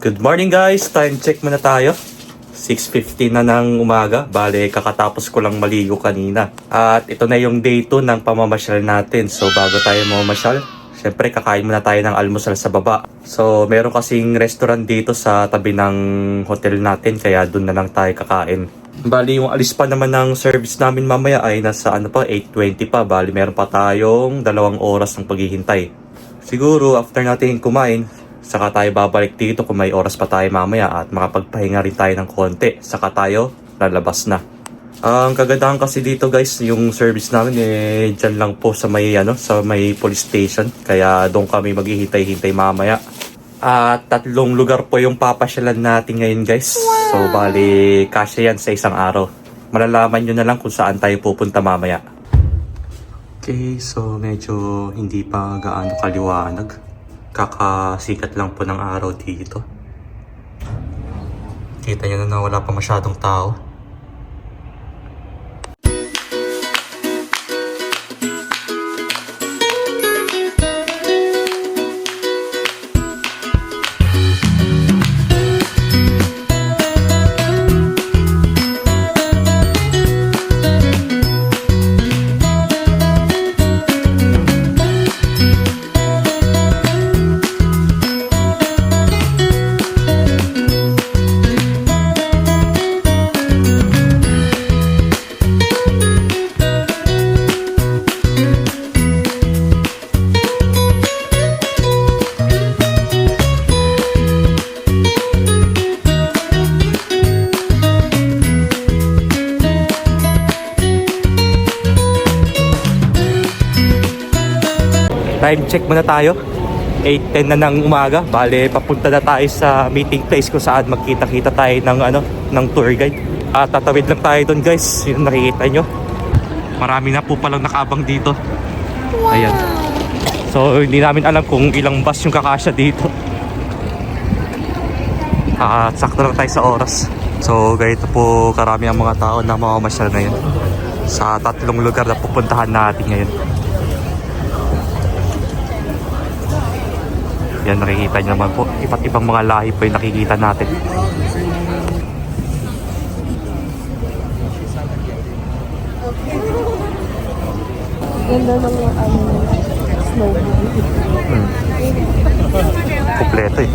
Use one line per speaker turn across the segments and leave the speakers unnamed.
Good morning guys, time check muna tayo. 6:50 na ng umaga, bale kakatapos ko lang maligo kanina. At ito na yung day 2 ng pamamasyal natin. So bago tayo mamasyal, syempre kakain muna tayo ng almusal sa baba. So meron kasing restaurant dito sa tabi ng hotel natin, kaya dun na lang tayo kakain. Bali yung alis pa naman ng service namin mamaya ay nasa 8:20 pa. Bali meron pa tayong 2 oras ng paghihintay. Siguro after natin kumain, saka tayo babalik dito kung may oras pa tayo mamaya at makapagpahinga rin tayo ng konti. Saka tayo lalabas na. Ang kagandahan kasi dito guys, yung service namin dyan lang po sa may sa may police station. Kaya doon kami maghihintay-hintay mamaya. At 3 lugar po yung papasyalan natin ngayon guys. So bali kasya yan sa isang araw. Malalaman nyo na lang kung saan tayo pupunta mamaya. Okay, so medyo hindi pa gaano kaliwanag. Kakasikat lang po ng araw dito. Kita nyo na wala pa masyadong tao. Time check muna tayo. 8:10 na ng umaga. Bale, papunta na tayo sa meeting place kung saan magkita-kita tayo ng tour guide. At tatawid lang tayo doon guys. Yung nakikita nyo. Marami na po palang nakaabang dito. Ayan. So, hindi namin alam kung ilang bus yung kakasya dito. Sakto lang tayo sa oras. So, ganito po karami ang mga tao na mamamasyal ngayon. Sa 3 lugar na pupuntahan natin ngayon. Yan, nakikita nyo naman po. Iba't ibang mga lahi po yung nakikita natin.
Ganda ng snowman.
Kompleto eh.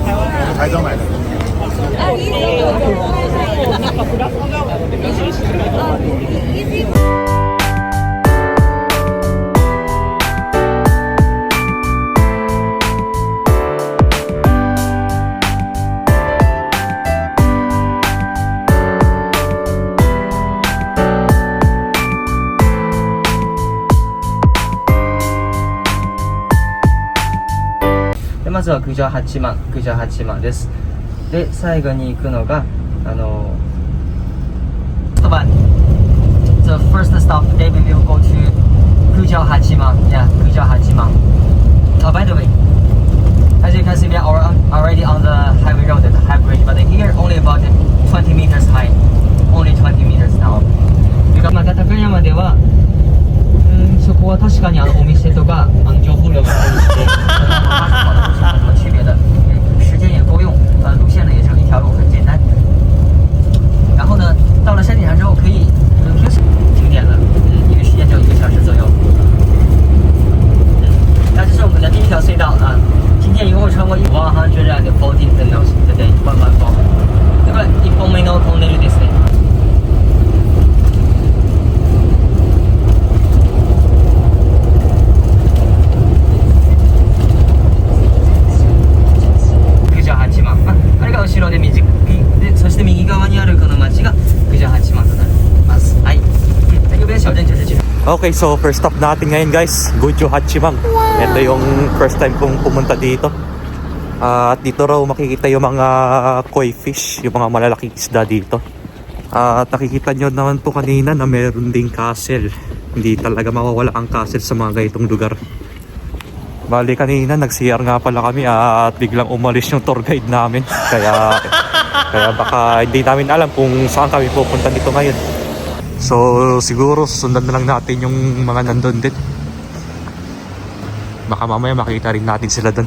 でまずは九条八幡です。で最後に行くのがThe first stop today we will go to 九条八幡 yeah 九条八幡 by the way, as you can see we are already on the highway road, the high bridge, but here only about 20 meters high, only 20 meters now. また高山ではそこは確かにお店とか情報量が多いので什么区别的，时间也够用，路线呢也是一条路，很简单。然后呢，到了山顶上之后可以平时停点了，因为时间只有1个小时左右。那这是我们的第1条隧道啊，今天一共穿过114 tunnels today, 114。だから1本目のトンネルですね。後ろでそして右側にあるこの町が九条八幡となります。はい。右边小镇就是这。
Okay, so first stop natin ngayon guys, Gujo Hachiman. Ito yung first time kong pumunta dito. At dito raw makikita yung mga koi fish, yung mga malalaking isda dito. At nakikita nyo naman po kanina na meron ding castle. Hindi talaga mawawala ang castle sa mga ganitong lugar. Bali kanina nag-CR nga pala kami at biglang umalis yung tour guide namin. Kaya baka hindi namin alam kung saan kami pupunta dito ngayon. So siguro susundan na lang natin yung mga nandun din. Baka mamaya makita rin natin sila doon.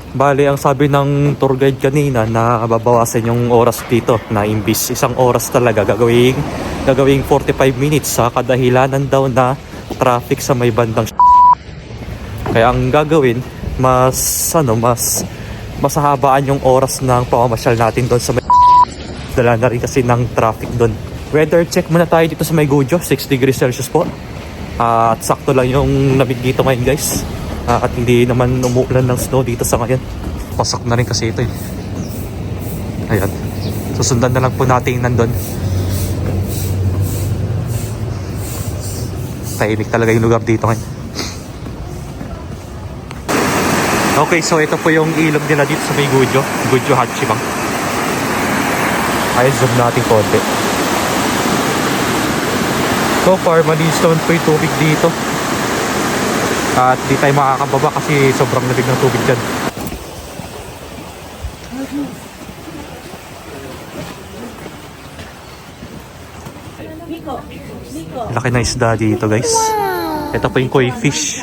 Bale, ang sabi ng tour guide kanina na babawasan yung oras dito na imbis isang oras talaga gagawing 45 minutes sa kadahilanan daw na traffic sa may bandang kaya ang gagawin mas masahabaan yung oras ng pamamasyal natin doon sa may dala na rin kasi ng traffic doon. Weather check muna tayo dito sa may Gojo, 6 degrees Celsius po. At sakto lang yung lamig dito ngayon guys. At hindi naman umuulan ng snow dito sa ngayon. Pasok na rin kasi ito eh. Ayan. Susundan na lang po natin nandun. Tahimik talaga yung lugar dito ngayon. Okay, so ito po yung ilog nila dito sa may Gojo. Gojo Hachimang. Ay, zoom natin konti. So far, malinis naman po yung tubig dito. At di tayo makakababa kasi sobrang lamig ng tubig dyan. Laki na isda dito guys. Ito po yung koi fish.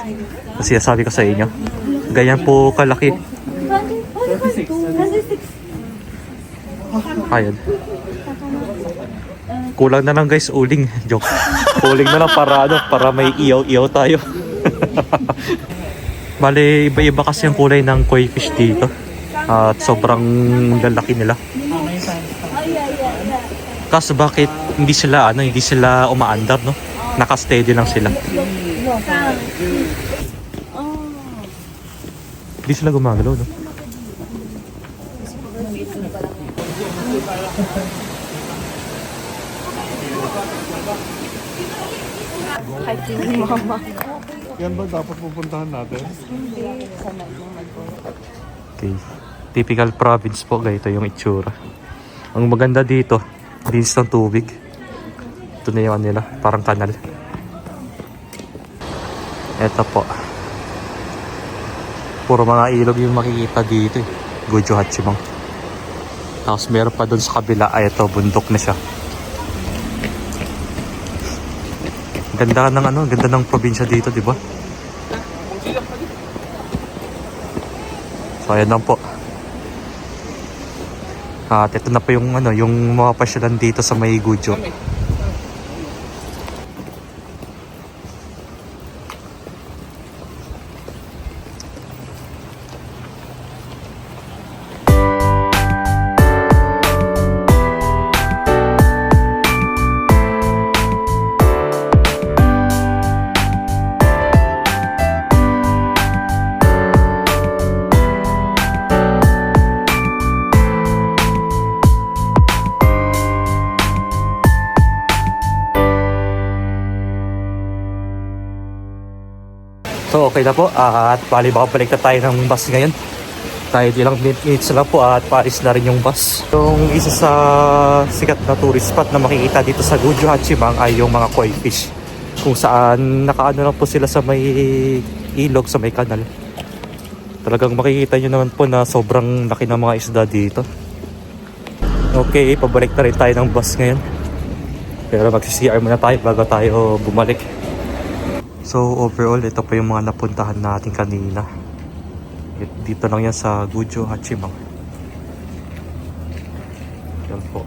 Kasi sabi ko sa inyo. Ganyan po kalaki. Ayan. Kulang na lang guys, uling. Joke. Uling na lang para may iyaw-iyaw tayo. Bale, iba-iba kasi ang kulay ng koi fish dito. At sobrang lalaki nila. Kaso bakit hindi sila umaandar, no? Naka-steady lang sila. Hindi sila gumagalaw, no?
Kahit yung mama.
Yan ba dapat pupuntahan natin?
Okay. Typical province po, ganito yung itsura. Ang maganda dito, linis ng tubig. Ito na yung nila, parang kanal. Ito po. Puro mga ilog yung makikita dito eh. Gojo Hachimang. Tapos meron pa doon sa kabila, ay ito, bundok na siya. Ganda ng probinsya dito, di ba? So ayan lang po. At ito na po yung mga pasyalan dito sa may Gojo. So okay na po at bali makabalik na tayo ng bus ngayon. Tayo ilang minutes na lang po at paalis na rin yung bus. Yung isa sa sikat na tourist spot na makikita dito sa Gojo Hachimang ay yung mga koi fish. Kung saan nakaano lang po sila sa may ilog, sa may kanal. Talagang makikita nyo naman po na sobrang laki ng mga isda dito. Okay, pabalik na rin tayo ng bus ngayon. Pero mag-CR muna tayo bago tayo bumalik. So overall, ito po yung mga napuntahan natin kanina. Dito lang yan sa Gojo Hachimang. Yan po.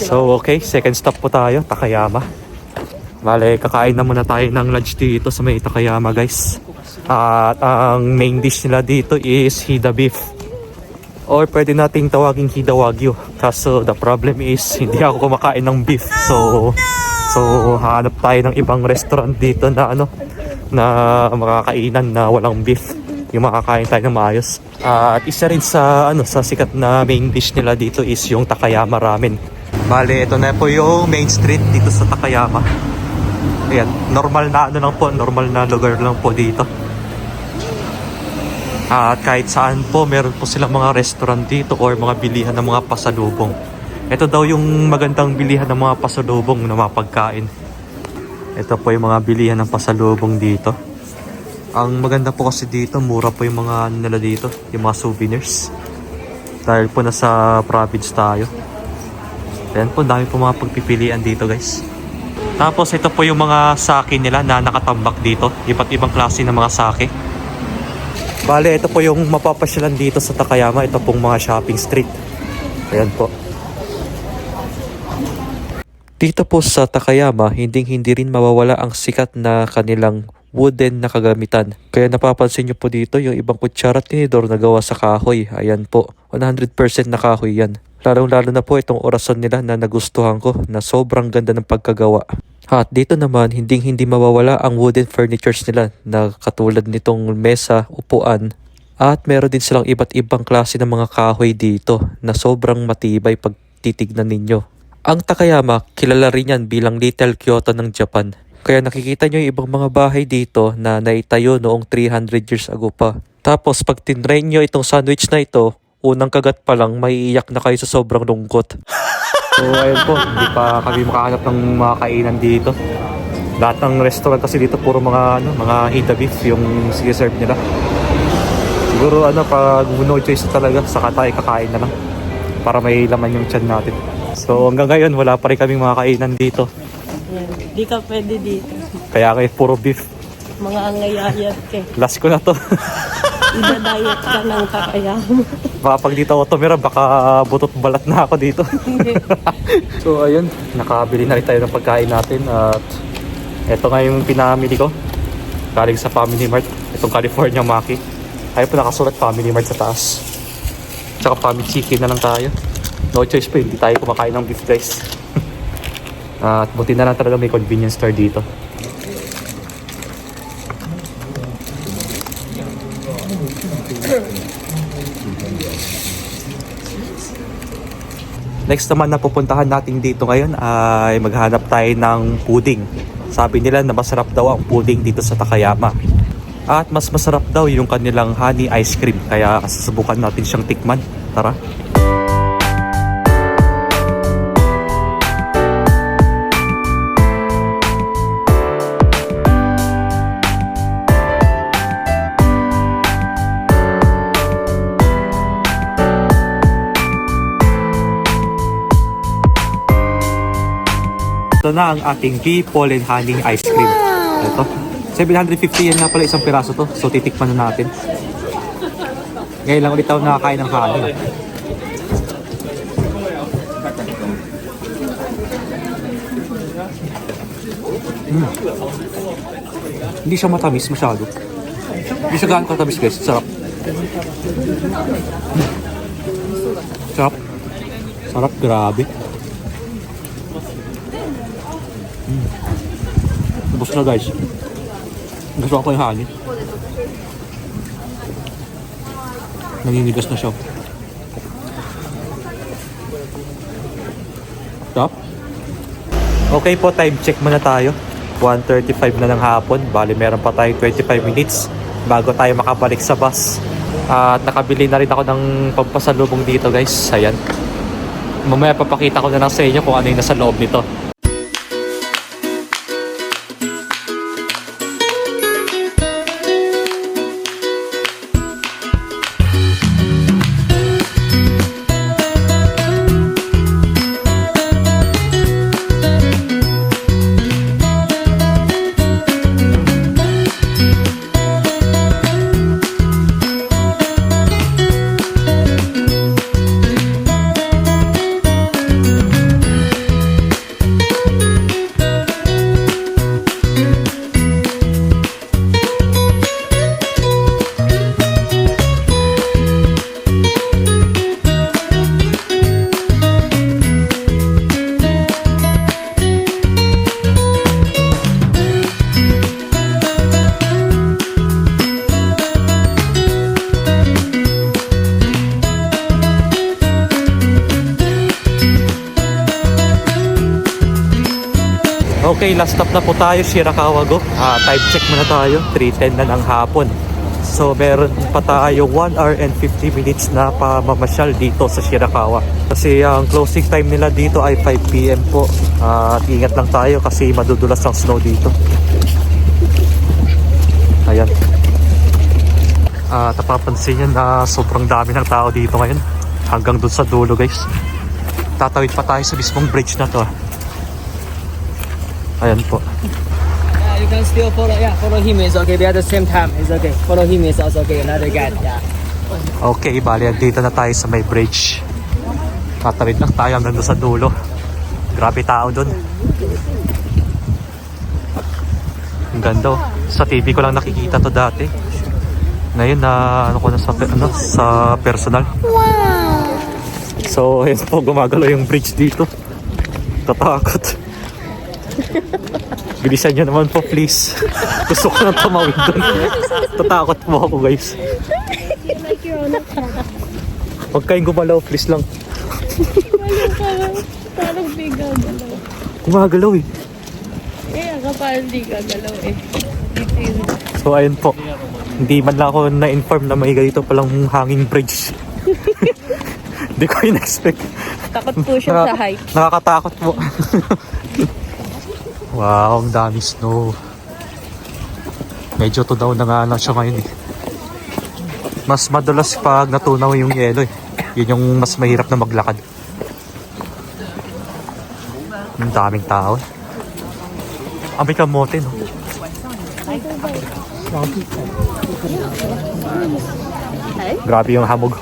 So okay, second stop po tayo, Takayama. Bale, kakain na muna tayo ng lunch dito sa may Takayama guys. At ang main dish nila dito is Hida beef. Or pwede nating tawaging Hida Wagyu. Kaso the problem is hindi ako kumakain ng beef. So hanap tayo ng ibang restaurant dito na na makakainan na walang beef. Yung makakain tayo ng maayos. At isa rin sa sa sikat na main dish nila dito is yung Takayama Ramen. Bale, ito na po yung main street dito sa Takayama. Ayan, normal na lang po, normal na lugar lang po dito. At kahit saan po, meron po silang mga restaurant dito or mga bilihan ng mga pasalubong. Ito daw yung magandang bilihan ng mga pasalubong na mga pagkain. Ito po yung mga bilihan ng pasalubong dito. Ang maganda po kasi dito, mura po yung mga nila dito, yung mga souvenirs. Dahil po nasa province tayo. Ayan po, dami po mga pagpipilian dito guys. Tapos ito po yung mga sake nila na nakatambak dito. Iba't ibang klase ng mga sake. Bale, ito po yung mapapasyalan dito sa Takayama. Ito pong mga shopping street. Ayan po. Dito po sa Takayama, hindi rin mawawala ang sikat na kanilang wooden na kagamitan. Kaya napapansin nyo po dito yung ibang kutsara at tinidor na gawa sa kahoy. Ayan po, 100% na kahoy yan. Lalong-lalo na po itong orason nila na nagustuhan ko na sobrang ganda ng pagkagawa. At dito naman, hindi mawawala ang wooden furnitures nila na katulad nitong mesa, upuan. At meron din silang iba't ibang klase ng mga kahoy dito na sobrang matibay pag titignan ninyo. Ang Takayama, kilala rin yan bilang Little Kyoto ng Japan. Kaya nakikita nyo yung ibang mga bahay dito na naitayo noong 300 years ago pa. Tapos pag tinry nyo itong sandwich na ito, unang kagat pa lang, maiiyak na kayo sa sobrang lungkot. So ayun po, hindi pa kami makahanap ng mga kainan dito. Lahat ng restaurant kasi dito puro mga mga Hida beef yung serve nila. Siguro pag no choice talaga, saka tayo kakain na lang para may laman yung tiyan natin. So hanggang ngayon wala pa rin kaming mga kainan dito.
Di ka pwede dito.
Kaya kayo puro beef.
Mga angayayat ka.
Last ko na to.
Ida-diet ka ng Takayama.
Baka pag dito ako tumira, baka butot balat na ako dito. So ayun, nakabili na rin tayo ng pagkain natin. At eto nga yung pinamili ko. Galing sa Family Mart. Itong California Maki. Ayun po nakasulat Family Mart sa taas. Tsaka Family Chicken na lang tayo. No choice pa, hindi tayo kumakain ng beef guys. At buti na lang talaga may convenience store dito. Next naman na pupuntahan natin dito ngayon ay maghanap tayo ng pudding. Sabi nila na masarap daw ang pudding dito sa Takayama. At mas masarap daw yung kanilang honey ice cream. Kaya susubukan natin siyang tikman. Tara! Ito na ang ating bee pollen honey ice cream. Ito. 750 yan nga pala isang piraso to. So titikman na natin. Ngayon lang ulit ako nakakain ng honey. Hindi siya matamis masyado. Hindi siya gaano katamis guys. Sarap. Sarap. Sarap, grabe. Ubus na guys. Gusto ko yung honey. Naninigas na siya. Stop. Okay po, time check muna tayo. 1:35 na ng hapon. Bali meron pa tayong 25 minutes bago tayo makabalik sa bus. At nakabili na rin ako ng pampasalubong dito guys. Ayan. Mamaya papakita ko na lang sa inyo kung ano yung nasa loob nito. Okay, last stop na po tayo, Shirakawa Go. Time check muna tayo, 3:10 na ng hapon. So meron pa tayo 1 hour and 50 minutes na pamamasyal dito sa Shirakawa. Kasi ang closing time nila dito ay 5 PM po. At ingat lang tayo kasi madudulas ang snow dito. Ayan. Napapansin nyo na sobrang dami ng tao dito ngayon. Hanggang dun sa dulo guys. Tatawid pa tayo sa mismong bridge na to. Ayan po.
Yeah, you can still follow. Yeah, follow him is okay. But at the same time, it's okay. Follow him is also okay. Another guy. Yeah.
Okay, bali dito na tayo sa may bridge. Tatawid lang tayo hanggang doon sa dulo. Grabe tao doon. Ang ganda. Sa TV ko lang nakikita to dati. Ngayon na ano ko na sa personal. Wow. So, ayun po, gumagalaw yung bridge dito. Tatakot. Bilisan nyo naman po please. Gusto ko nang tumawid doon. Tatakot po ako guys. Huwag kayong gumalaw please lang.
Parang di gagalaw.
Gumagalaw eh.
Ako parang di gagalaw eh. Dito yun.
So ayun po. Hindi man lang ako na-inform na may ganito palang hanging bridge. Hindi ko in-expect.
Takot po siya sa height.
Nakakatakot po. Wow, ang dami snow. Medyo to down na nga lang siya ngayon eh. Mas madalas pag natunaw yung yelo eh. Yun yung mas mahirap na maglakad. Ang daming tao. May kamote no. Grabe yung hamog.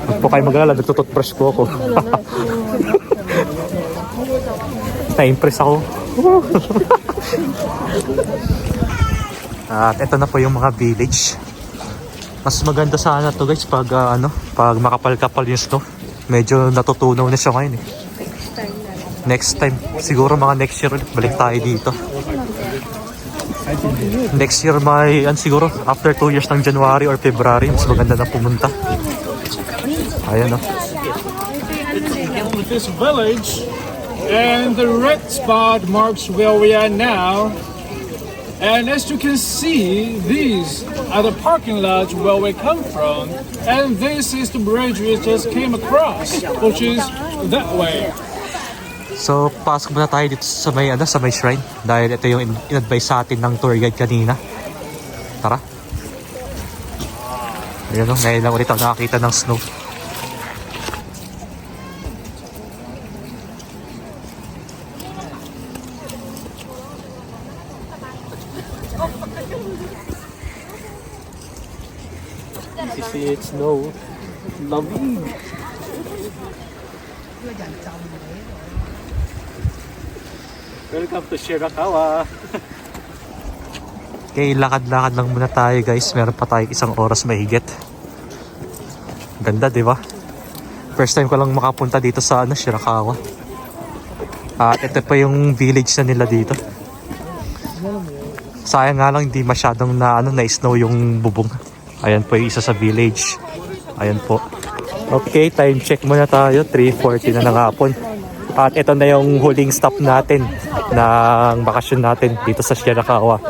Huwag po kayo mag-alala, nagtututbrush po ako. Na-impress ako. At ito na po yung mga village. Mas maganda sana to guys pag pag makapal-kapal yung snow. Medyo natutunaw na siya ngayon eh. Next time, siguro mga next year ulit balik tayo dito. Next year may siguro after 2 years ng January or February mas maganda na pumunta. Ayan o.
This village, and the red spot marks where we are now. And as you can see, these are the parking lots where we come from, and this is the bridge we just came across, which is that way.
So, pasok muna tayo dito sa may, sa may shrine. Dahil ito yung in-advise sa atin ng tour guide kanina. Tara. Ayan o, ngayon lang ulit ako nakakita ng snow. See it snow. Lamig. Welcome to Shirakawa. Okay, lakad-lakad lang muna tayo guys. Meron pa tayo 1 oras mahigit. Ganda, di ba? First time ko lang makapunta dito sa Shirakawa. At ito pa yung village na nila dito. Sayang nga lang hindi masyadong na-snow yung bubong. Ayan po yung isa sa village. Ayan po. Okay, time check muna tayo. 3:40 na ng hapon. At ito na yung huling stop natin ng bakasyon natin dito sa Shirakawa.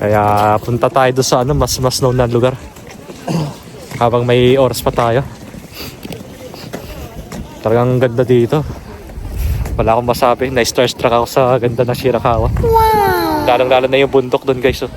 Kaya punta tayo doon sa mas snow na lugar. Habang may oras pa tayo. Talagang ganda dito. Wala akong masabi. Na-starstruck ako sa ganda ng Shirakawa. Wow! Lalong-lalo na yung bundok doon guys. Oh.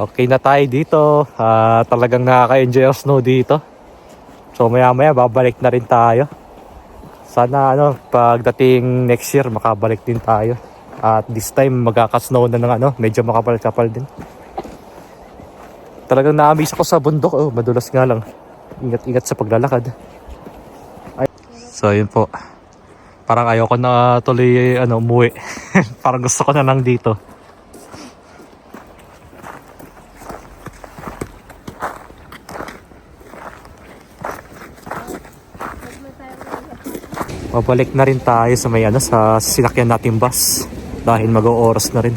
Okay na tayo dito. Talagang nakaka-enjoy ang snow dito. So maya-maya babalik na rin tayo. Sana pagdating next year makabalik din tayo. At this time magkaka-snow na ng medyo makapal-kapal din. Talagang na-amaze ako sa bundok. Madulas nga lang. Ingat-ingat sa paglalakad. So yun po. Parang ayoko na tuloy umuwi. Parang gusto ko na lang dito. Babalik na rin tayo sa may sa sinakyan nating bus dahil mag-ooras na rin.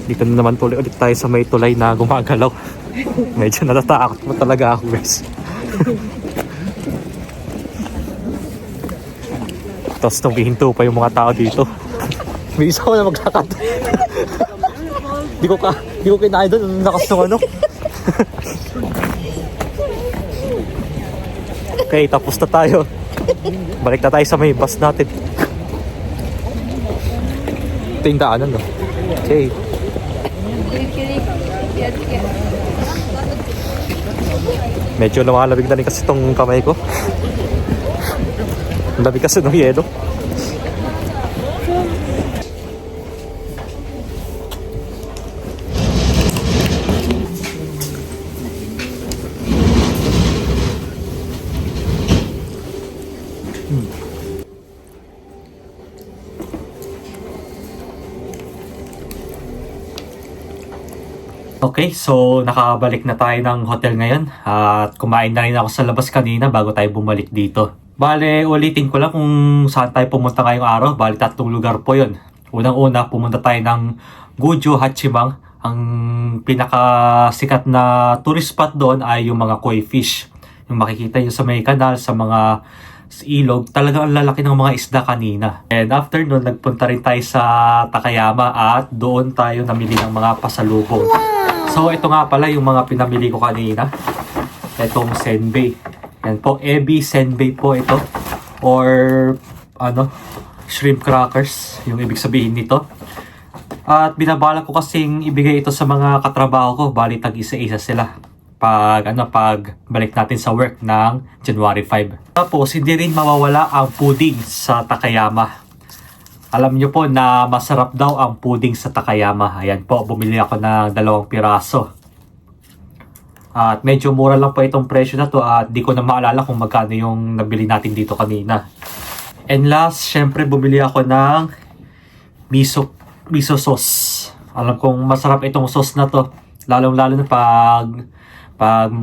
Dito na naman ulit tayo sa may tulay na gumagalaw. Medyo natatakot mo talaga ako, guys. Tapos humihinto pa yung mga tao dito. May isa ko na maglakad. Di ko kinain doon. Nakas ng Okay, tapos na tayo. Balik na tayo sa may bus natin. Ito yung daanan, no? Okay. Medyo lumalabig na rin kasi itong kamay ko. Ang lamig kasi ng yelo. Okay, so nakabalik na tayo ng hotel ngayon at kumain na rin ako sa labas kanina bago tayo bumalik dito. Bale, ulitin ko lang kung saan tayo pumunta ngayong araw. Bale, 3 lugar po yun. Unang-una, pumunta tayo ng Gujo Hachimang. Ang pinakasikat na tourist spot doon ay yung mga koi fish. Yung makikita nyo sa may kanal, sa mga ilog, talagang ang lalaki ng mga isda kanina. And after nun, nagpunta rin tayo sa Takayama at doon tayo namili ng mga pasalubong. So ito nga pala yung mga pinamili ko kanina. Itong senbei. Yan po, ebi senbei po ito. Or shrimp crackers, yung ibig sabihin nito. At binabala ko kasing ibigay ito sa mga katrabaho ko. Bali tag-isa-isa sila. Pag balik natin sa work ng January 5. Tapos hindi rin mawawala ang pudding sa Takayama. Alam nyo po na masarap daw ang pudding sa Takayama. Ayan po, bumili ako ng 2 piraso. At medyo mura lang po itong presyo na to at di ko na maalala kung magkano yung nabili natin dito kanina. And last, syempre bumili ako ng miso sauce. Alam kong masarap itong sauce na to. Lalong-lalo na pag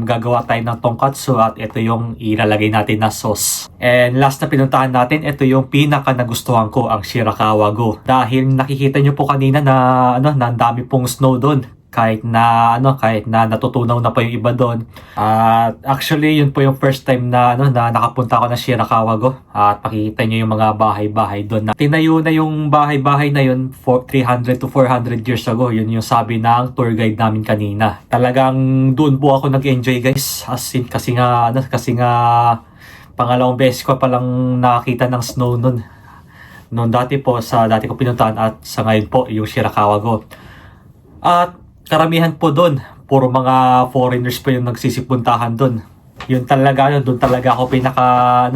gagawa tayo ng tonkatsu at ito yung ilalagay natin na sauce. And last na pinuntahan natin, ito yung pinaka nagustuhan ko, ang Shirakawa-go. Dahil nakikita nyo po kanina na ang dami pong snow doon. Kahit na natutunaw na pa yung iba doon. At actually yun po yung first time na nakapunta ako ng Shirakawa-go. At makikita nyo yung mga bahay-bahay doon. Tinayo na yung bahay-bahay na yun for 300 to 400 years ago. Yun yung sabi ng tour guide namin kanina. Talagang doon po ako nag-enjoy, guys. As in, kasi nga pangalawang beses ko palang nakakita ng snow noon. Noon dati po sa dati ko pinuntahan at sa ngayon po yung Shirakawa-go. At karamihan po doon, puro mga foreigners po yung nagsisipuntahan doon. Yun talaga, doon talaga ako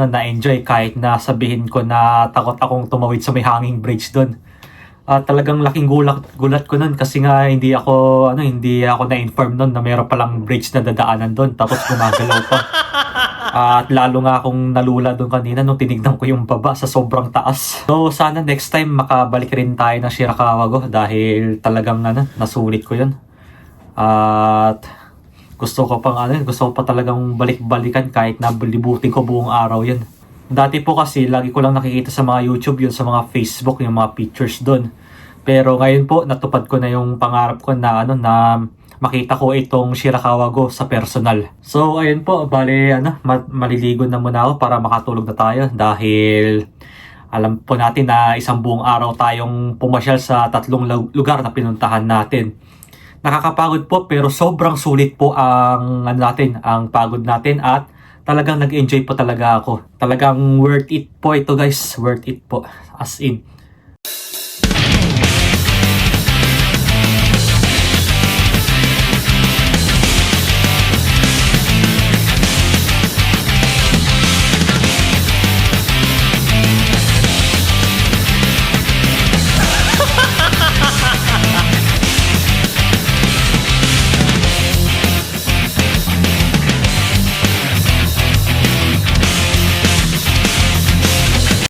na-enjoy kahit na sabihin ko na takot akong tumawid sa may hanging bridge doon. Talagang laking gulat ko noon kasi nga hindi ako na-inform noon na mayroon palang bridge na dadaanan doon tapos gumagalaw pa. At lalo nga akong nalula doon kanina nung tinignan ko yung baba sa sobrang taas. So sana next time makabalik rin tayo ng Shirakawa-go dahil talagang nasulit ko yun. At gusto ko pa talagang balik-balikan kahit na libutin ko buong araw yun. Dati po kasi lagi ko lang nakikita sa mga YouTube yun, sa mga Facebook yung mga pictures doon. Pero ngayon po natupad ko na yung pangarap ko na makita ko itong Shirakawa-go sa personal. So ayun po, bale maliligo na muna ako para makatulog na tayo dahil alam po natin na isang buong araw tayong pumasyal sa 3 lugar na pinuntahan natin. Nakakapagod po pero sobrang sulit po ang ang pagod natin at talagang nag-enjoy po talaga ako. Talagang worth it po ito, guys, worth it po as in.